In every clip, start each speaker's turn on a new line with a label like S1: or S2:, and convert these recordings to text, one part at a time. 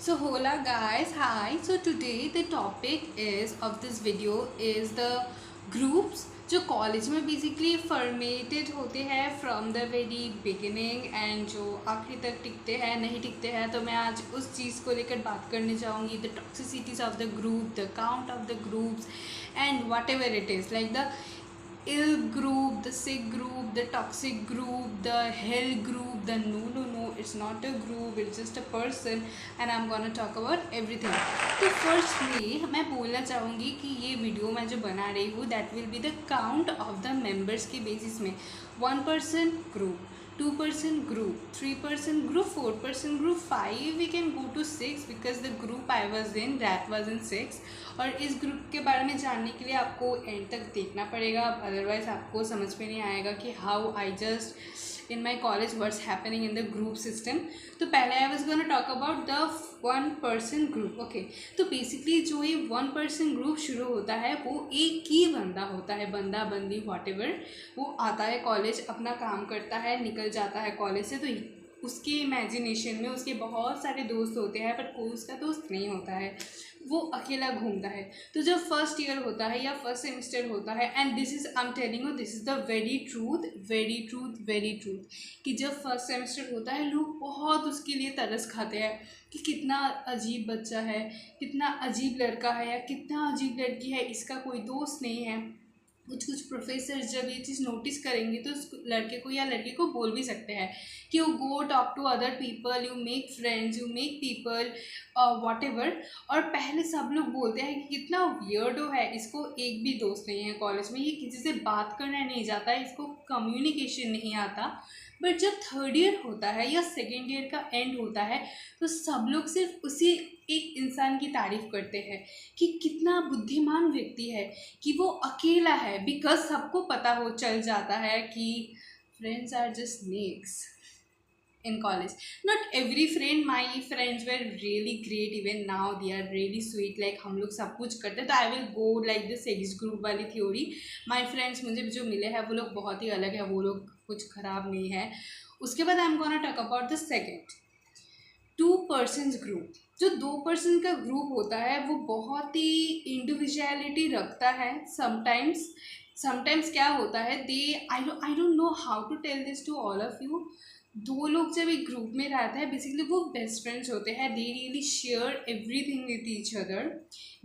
S1: So hola guys, hi. So today the topic is of this video is the groups जो college में basically formatted होते हैं from the very beginning and जो आखिरी तक टिकते हैं नहीं टिकते हैं। तो मैं आज उस चीज़ को लेकर बात करने जाऊँगी, the toxicities of the group, the count of the groups and whatever it is like the ill group, the sick group, the toxic group, the hell group, the no, it's not a group, it's just a person, and I'm gonna talk about everything. तो firstly मैं बोलना चाहूँगी कि ये video मैं जो बना रही हूँ that will be the count of the members के बेसिस में 1 person group, 2 person group, 3 person group, 4 person group, 5 we can go to 6 because the group I was in that was in 6. और इस group के बारे में जानने के लिए आपको एंड तक देखना पड़ेगा, अदरवाइज आपको समझ में नहीं आएगा कि how I just in my college what's happening in the group system. तो पहले I was gonna talk about the 1 person group. Okay, तो बेसिकली जो ये 1 person ग्रुप शुरू होता है वो एक ही बंदा होता है, बंदा बंदी व्हाटएवर। वो आता है कॉलेज, अपना काम करता है, निकल जाता है कॉलेज से। तो उसके इमेजिनेशन में उसके बहुत सारे दोस्त होते हैं बट कोई उसका दोस्त नहीं होता है, वो अकेला घूमता है। तो जब फर्स्ट ईयर होता है या फर्स्ट सेमेस्टर होता है, and this is I am telling you this is the very truth, very truth, very truth, कि जब फर्स्ट सेमेस्टर होता है लोग बहुत उसके लिए तरस खाते हैं कि कितना अजीब बच्चा है, कितना अजीब लड़का है या कितना अजीब लड़की है, इसका कोई दोस्त नहीं है। कुछ प्रोफेसर जब ये चीज़ नोटिस करेंगे तो उस लड़के को या लड़के को बोल भी सकते हैं कि you go talk to other people, you make friends, you make people whatever. और पहले सब लोग बोलते हैं कि कितना वियर्डो है, इसको एक भी दोस्त नहीं है कॉलेज में, ये किसी से बात करना नहीं जाता, इसको कम्युनिकेशन नहीं आता। बट जब थर्ड ईयर होता है या सेकेंड ईयर का एंड होता है तो सब लोग सिर्फ उसी एक इंसान की तारीफ़ करते हैं कि कितना बुद्धिमान व्यक्ति है, कि वो अकेला है, बिकॉज सबको पता हो चल जाता है कि friends are just snakes in college. Not every friend, my friends were really great, even now they are really sweet, like हम लोग सब कुछ करते हैं। तो I will go like the sex group वाली theory। my friends मुझे जो मिले हैं वो लोग बहुत ही अलग है, वो लोग कुछ ख़राब नहीं है। उसके बाद I am gonna talk about the second 2 persons group। जो 2 person का ग्रुप होता है वो बहुत ही इंडिविजुअलिटी रखता है। समटाइम्स क्या होता है, they I don't know how to tell this to all of you. 2 लोग जब एक ग्रुप में रहते हैं बेसिकली वो बेस्ट फ्रेंड्स होते हैं, they really share everything with each other.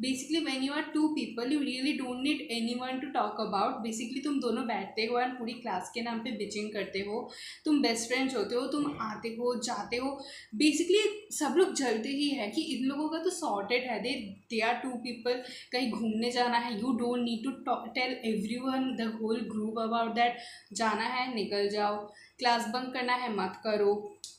S1: Basically when you are 2 people you really don't need anyone to talk about. Basically तुम दोनों बैठते हो एंड पूरी क्लास के नाम पे बिचिंग करते हो, तुम बेस्ट फ्रेंड्स होते हो, तुम आते हो जाते हो। बेसिकली सब लोग जलते ही है कि इन लोगों का तो सॉर्टेड है, दे आर 2 people। कहीं घूमने जाना है, you don't need to tell everyone the whole group about that. जाना है निकल जाओ, क्लास बंक करना है मत करो,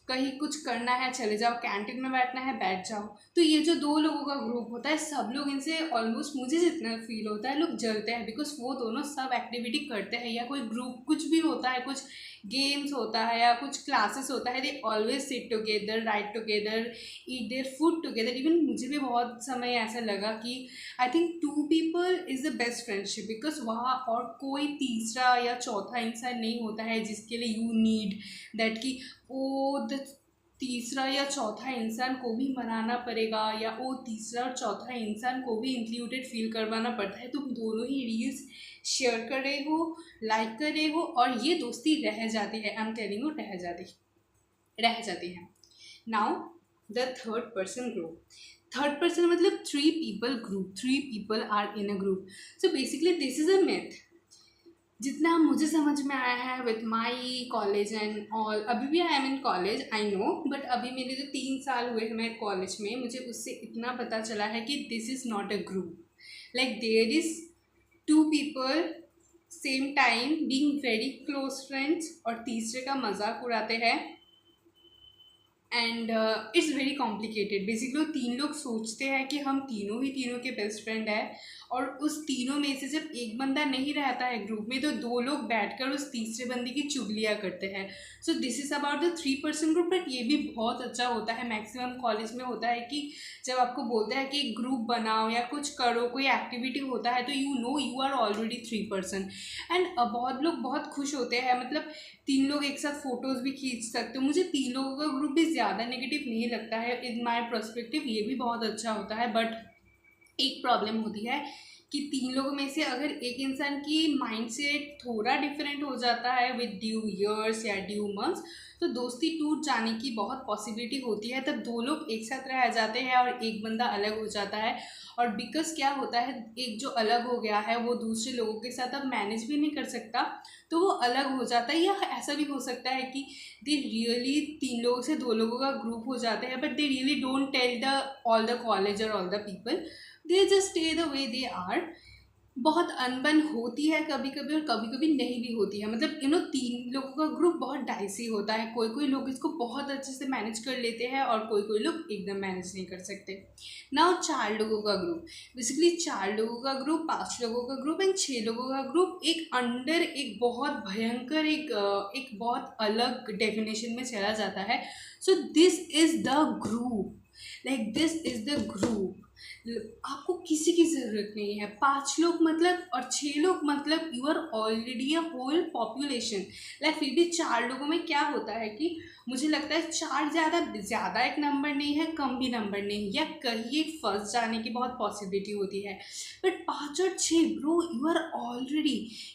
S1: कहीं कुछ करना है चले जाओ, कैंटीन में बैठना है बैठ जाओ। तो ये जो 2 लोगों का ग्रुप होता है सब लोग इनसे ऑलमोस्ट मुझे जितना फील होता है लोग जलते हैं, बिकॉज वो दोनों सब एक्टिविटी करते हैं या कोई ग्रुप कुछ भी होता है, कुछ गेम्स होता है या कुछ क्लासेस होता है, they always sit together, right together, eat their food together. Even मुझे भी बहुत समय ऐसा लगा कि I think 2 people is the best friendship, because वहाँ और कोई तीसरा या चौथा इंसान नहीं होता है जिसके लिए यू नीड दैट कि वो द तीसरा या चौथा इंसान को भी मनाना पड़ेगा या वो तीसरा और चौथा इंसान को भी इंक्लूडेड फील करवाना पड़ता है। तुम दोनों ही रील्स शेयर कर रहे हो, लाइक कर रहे हो और ये दोस्ती रह जाती है। आई एम टेलिंग यू रह जाती है। Now the third person group. Third person मतलब 3 people group, 3 people are in a group. So basically this is a myth जितना मुझे समझ में आया है with my college and all. अभी भी I am in college I know, but अभी मेरे जो 3 साल हुए हैं मैं कॉलेज में, मुझे उससे इतना पता चला है कि this is not a group. Like there is 2 people same time being very close friends और तीसरे का मजाक उड़ाते हैं and it's very complicated. Basically 3 लोग सोचते हैं कि हम तीनों के बेस्ट फ्रेंड है और उस तीनों में से जब एक बंदा नहीं रहता है ग्रुप में तो दो लोग बैठकर उस तीसरे बंदे की चुगलियाँ करते हैं। So this is about the 3% group. But ये भी बहुत अच्छा होता है, मैक्सिमम कॉलेज में होता है कि जब आपको बोलता है कि ग्रुप बनाओ या कुछ करो, कोई एक्टिविटी होता है, तो यू आर ऑलरेडी 3%। एंड बहुत लोग बहुत खुश होते हैं, मतलब 3 लोग एक साथ फोटोज़ भी खींच सकते हो। मुझे 3 लोगों का ग्रुप भी ज़्यादा नेगेटिव नहीं लगता है, इन माई पर्सपेक्टिव ये भी बहुत अच्छा होता है। बट एक प्रॉब्लम होती है कि 3 लोगों में से अगर एक इंसान की माइंडसेट थोड़ा डिफरेंट हो जाता है विद ड्यू ईयर्स या ड्यू मंथ्स, तो दोस्ती टूट जाने की बहुत पॉसिबिलिटी होती है। तब 2 लोग एक साथ रह जाते हैं और एक बंदा अलग हो जाता है। और बिकॉज क्या होता है, एक जो अलग हो गया है वो दूसरे लोगों के साथ अब मैनेज भी नहीं कर सकता, तो वो अलग हो जाता है। या ऐसा भी हो सकता है कि दे रियली 3 लोगों से 2 लोगों का ग्रुप हो जाते हैं, but they really don't tell the all the college और all the people, they just stay the way they are. बहुत अनबन होती है कभी कभी और कभी कभी नहीं भी होती है। मतलब 3 लोगों का ग्रुप बहुत डाइसी होता है। कोई कोई लोग इसको बहुत अच्छे से मैनेज कर लेते हैं और कोई कोई लोग एकदम मैनेज नहीं कर सकते। नाउ 4 लोगों का ग्रुप, बेसिकली 4 लोगों का ग्रुप, 5 लोगों का ग्रुप एंड 6 लोगों का ग्रुप एक अंडर एक बहुत भयंकर एक बहुत अलग डेफिनेशन में चला जाता है। So this is the group, like this is the group. आपको किसी की ज़रूरत नहीं है। 5 लोग मतलब और 6 लोग मतलब you are already a whole population. Like फिर भी 4 लोगों में क्या होता है कि मुझे लगता है 4 ज़्यादा एक नंबर नहीं है, कम भी नंबर नहीं, या कहीं फंस जाने की बहुत पॉसिबिलिटी होती है। बट 5 और 6 bro,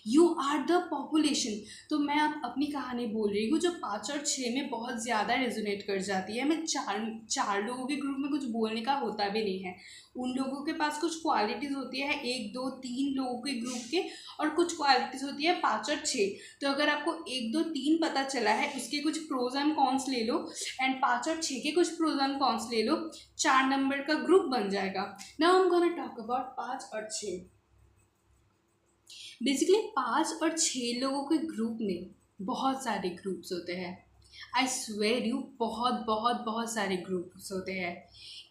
S1: you are the population. तो मैं अब अपनी कहानी बोल रही हूँ जो 5 और 6 में बहुत ज़्यादा रेजोनेट कर जाती है। मैं चार लोगों के ग्रुप में कुछ बोलने का होता भी नहीं है। उन लोगों के पास कुछ क्वालिटीज़ होती है 1 2 3 लोगों के ग्रुप के, और कुछ क्वालिटीज़ होती है 5 और 6। तो अगर आपको 1 2 3 पता चला है, उसके कुछ प्रोज एंड कॉन्स ले लो, एंड 5 और 6 के कुछ प्रोज एंड कॉन्स ले लो, 4 नंबर का ग्रुप बन जाएगा। Now I am gonna talk about 5 और 6। बेसिकली 5 और 6 लोगों के ग्रुप में बहुत सारे ग्रुप्स होते हैं। आई स्वेर यू, बहुत बहुत बहुत सारे ग्रुप्स होते हैं।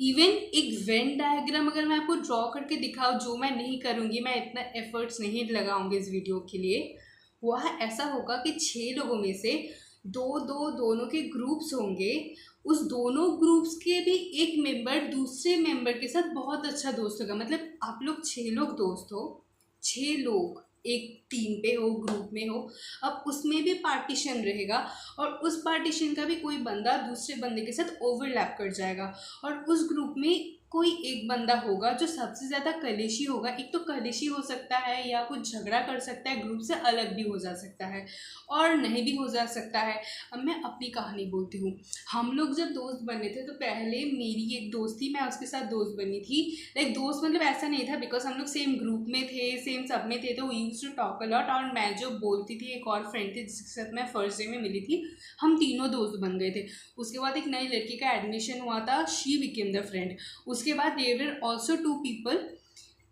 S1: इवन एक वेन डायग्राम अगर मैं आपको ड्रॉ करके दिखाऊँ, जो मैं नहीं करूँगी, मैं इतना एफर्ट्स नहीं लगाऊंगी इस वीडियो के लिए, वह ऐसा होगा कि 6 लोगों में से दोनों के ग्रुप्स होंगे। उस दोनों ग्रुप्स के भी एक मेंबर दूसरे मेंबर के साथ बहुत अच्छा दोस्त होगा। मतलब आप लोग 6 लोग दोस्त हो, 6 लोग एक टीम पे हो, ग्रुप में हो, अब उसमें भी पार्टीशन रहेगा, और उस पार्टीशन का भी कोई बंदा दूसरे बंदे के साथ ओवरलैप कर जाएगा। और उस ग्रुप में कोई एक बंदा होगा जो सबसे ज़्यादा कलेशी होगा। एक तो कलेशी हो सकता है या कुछ झगड़ा कर सकता है, ग्रुप से अलग भी हो जा सकता है और नहीं भी हो जा सकता है। अब मैं अपनी कहानी बोलती हूँ। हम लोग जब दोस्त बने थे तो पहले मेरी एक दोस्त थी, मैं उसके साथ दोस्त बनी थी। लाइक दोस्त मतलब ऐसा नहीं था, बिकॉज हम लोग सेम ग्रुप में थे, सेम सब में थे, तो we used to talk a lot. और मैं जो बोलती थी, एक और फ्रेंड थी जिसके साथ मैं फर्स्ट डे में मिली थी, हम तीनों दोस्त बन गए थे। उसके बाद एक नई लड़की का एडमिशन हुआ था, शी बिकेम द फ्रेंड। उसके बाद there were also 2 people,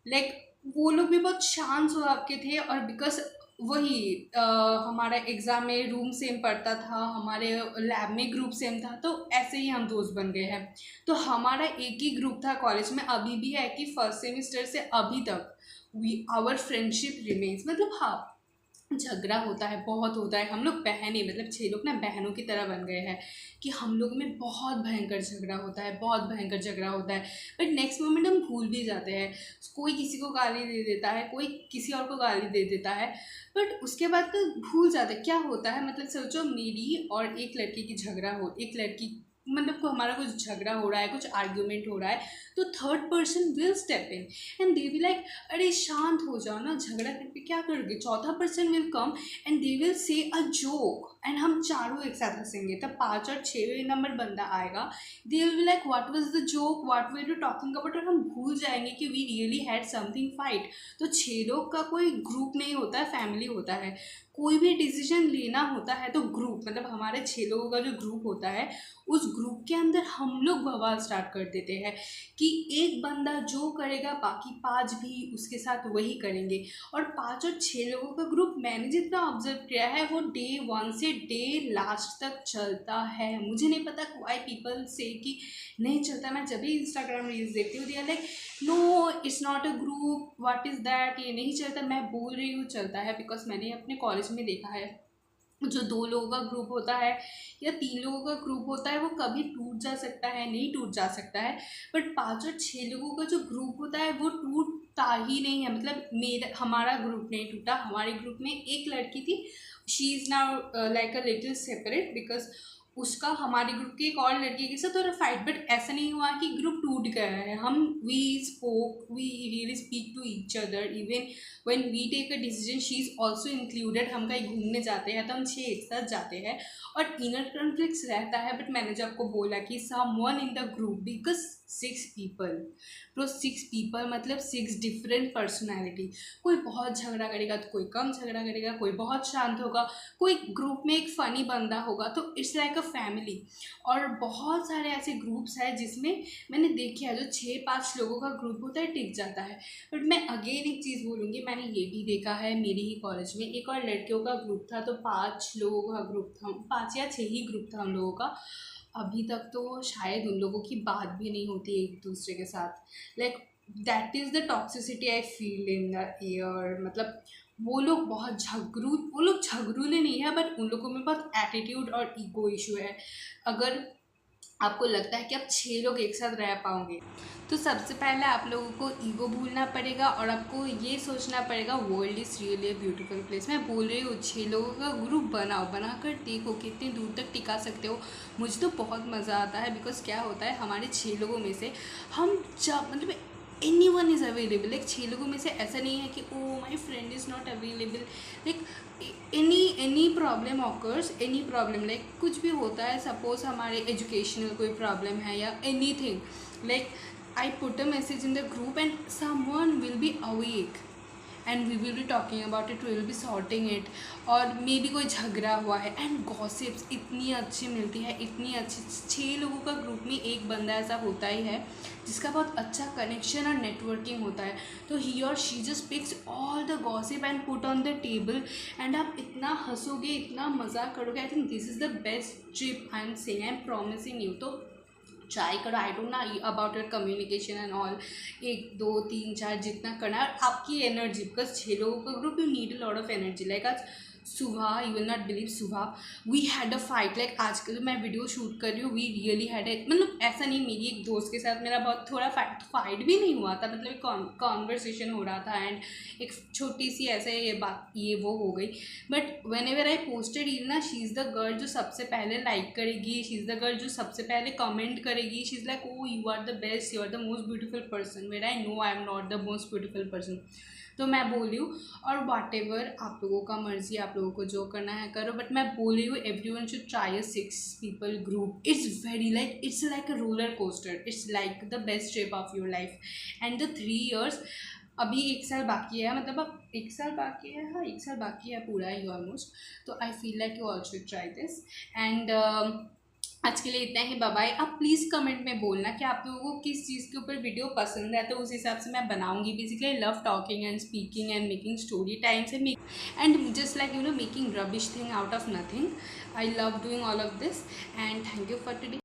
S1: like वो लोग भी बहुत शांत स्वभाव के थे। और बिकॉज वही हमारा एग्ज़ाम में रूम सेम पड़ता था, हमारे लैब में ग्रुप सेम था, तो ऐसे ही हम दोस्त बन गए हैं। तो हमारा एक ही ग्रुप था कॉलेज में, अभी भी है कि फर्स्ट सेमिस्टर से अभी तक आवर फ्रेंडशिप रिमेन्स। मतलब हाँ, झगड़ा होता है, बहुत होता है। हम लोग बहनें, मतलब 6 लोग ना बहनों की तरह बन गए हैं कि हम लोग में बहुत भयंकर झगड़ा होता है, बहुत भयंकर झगड़ा होता है। बट नेक्स्ट मोमेंट हम भूल भी जाते हैं। कोई किसी को गाली दे देता है, कोई किसी और को गाली दे देता है, बट उसके बाद तो भूल जाते हैं क्या होता है। मतलब सोचो, मेरी और एक लड़की की झगड़ा हो, एक लड़की मतलब को हमारा कुछ झगड़ा हो रहा है, कुछ आर्ग्यूमेंट हो रहा है, तो third person will step in and they will like, अरे शांत हो जाओ ना, झगड़ा करके क्या करोगे। चौथा person will come and they will say a joke, and हम चारों एक साथ हंसेंगे। तब 5 और 6 नंबर बंदा आएगा, they will like what was the joke, what were you talking about, और हम भूल जाएंगे कि we really had something fight. तो 6 लोग का कोई ग्रुप नहीं होता है, फैमिली होता है। कोई भी डिसीजन लेना होता है तो ग्रुप, मतलब हमारे 6 लोगों का जो ग्रुप होता है उस ग्रुप के अंदर हम लोग बवाल स्टार्ट कर देते हैं कि एक बंदा जो करेगा बाकी 5 भी उसके साथ वही करेंगे। और 5 और 6 लोगों का ग्रुप मैंने जितना ऑब्जर्व किया है वो डे 1 से डे लास्ट तक चलता है। मुझे नहीं पता वाई पीपल से कि नहीं चलता। मैं जब भी इंस्टाग्राम रील्स देखती हूँ दिया like no it's not a group, what is that, ये नहीं चलता। मैं बोल रही हूँ चलता है, बिकॉज मैंने अपने कॉलेज में देखा है जो 2 लोगों का ग्रुप होता है या 3 लोगों का ग्रुप होता है वो कभी टूट जा सकता है, नहीं टूट जा सकता है, बट 5 और 6 लोगों का जो ग्रुप होता है वो टूटता ही नहीं है। मतलब हमारा ग्रुप नहीं टूटा। हमारे ग्रुप में एक लड़की थी, she is now like a little separate because उसका हमारे ग्रुप की एक और लड़की के साथ थोड़ा फाइट, बट ऐसा नहीं हुआ कि ग्रुप टूट गया है। हम we spoke, we really speak to each other, even when we take a decision she is also included. हम कहीं घूमने जाते हैं तो हम 6 एक साथ जाते हैं और इनर कॉन्फ्लिक्ट्स रहता है, बट मैंने जो आपको बोला कि someone in the group because 6 people, तो 6 पीपल मतलब 6 डिफरेंट पर्सनैलिटी। कोई बहुत झगड़ा करेगा तो कोई कम झगड़ा करेगा, कोई बहुत शांत होगा, कोई ग्रुप में एक फ़नी बंदा होगा, तो इट्स लाइक अ फैमिली। और बहुत सारे ऐसे ग्रुप्स हैं जिसमें मैंने देखे हैं जो 6-5 लोगों का ग्रुप होता है टिक जाता है। बट मैं अगेन एक चीज़ बोलूँगी, मैंने ये भी देखा है मेरी ही कॉलेज में एक और लड़कियों का ग्रुप था, तो 5 लोगों का ग्रुप था, 5 या 6 ही ग्रुप था उन लोगों का। अभी तक तो शायद उन लोगों की बात भी नहीं होती एक दूसरे के साथ। Like that is the toxicity I feel in the air. मतलब वो लोग बहुत वो लोग झगड़ूले नहीं है, बट उन लोगों में बहुत एटीट्यूड और ईगो इशू है। अगर आपको लगता है कि आप 6 लोग एक साथ रह पाओगे तो सबसे पहले आप लोगों को ईगो भूलना पड़ेगा और आपको ये सोचना पड़ेगा world is really a beautiful place. मैं बोल रही हूँ 6 लोगों का ग्रुप बनाकर देखो कितनी दूर तक टिका सकते हो। मुझे तो बहुत मज़ा आता है बिकॉज क्या होता है हमारे 6 लोगों में से हम जब मतलब anyone is available. Like 6 लोगों में से ऐसा नहीं है कि oh my friend is not available. Like any problem occurs, any problem like कुछ भी होता है, सपोज हमारे एजुकेशनल कोई प्रॉब्लम है या anything, like I put a message in the group and someone will be awake and we will be talking about it, we will be sorting it. और मे भी कोई झगड़ा हुआ है एंड गॉसिप्स इतनी अच्छी मिलती है, इतनी अच्छी। 6 लोगों का ग्रुप में एक बंदा ऐसा होता ही है जिसका बहुत अच्छा कनेक्शन और नेटवर्किंग होता है, तो ही और she just picks all the gossip and put on the table and आप इतना हंसोगे, इतना मज़ा करोगे। I think this is the best trip I am saying, I am promising you. तो ट्राई करो। I don't know about your communication and all, 1 2 3 4 जितना करना है आपकी एनर्जी, बिकॉज 6 लोगों का group you need a lot of energy. Like आज सुबह, यू विल नॉट बिलीव, सुबह we had a fight. Like आज के जो मैं वीडियो शूट कर रही हूँ वी रियली हैड ए, मतलब ऐसा नहीं, मेरी एक दोस्त के साथ मेरा बहुत थोड़ा फाइट भी नहीं हुआ था, मतलब एक कॉन्वर्सेशन हो रहा था एंड एक छोटी सी ऐसे ये बात ये वो हो गई। But when ever I posted in ना, शी इज़ द गर्ल जो सबसे पहले लाइक करेगी, शी इज़ द गर्ल जो सबसे पहले कमेंट करेगी, she is like oh you are the best, you are the most beautiful person, where I know I am not the most beautiful person. तो मैं बोल रही हूँ, और वाट एवर आप लोगों का मर्जी, आप लोगों को जो करना है करो, बट मैं बोल रही हूँ every one should try a 6 people group. It's very like it's like a roller coaster, it's like the best trip of your life. And the 3 years, अभी 1 साल बाकी है, मतलब अब 1 साल बाकी है, हाँ 1 साल बाकी है पूरा ही ऑलमोस्ट। तो I feel like you all should try this. And आज के लिए इतना ही, बाय बाय। आप प्लीज़ कमेंट में बोलना कि आप लोगों को किस चीज़ के ऊपर वीडियो पसंद है, तो उस हिसाब से मैं बनाऊंगी। Basically I love talking and speaking and making story times and just like making rubbish thing out of nothing. I love doing all of this and thank you for today.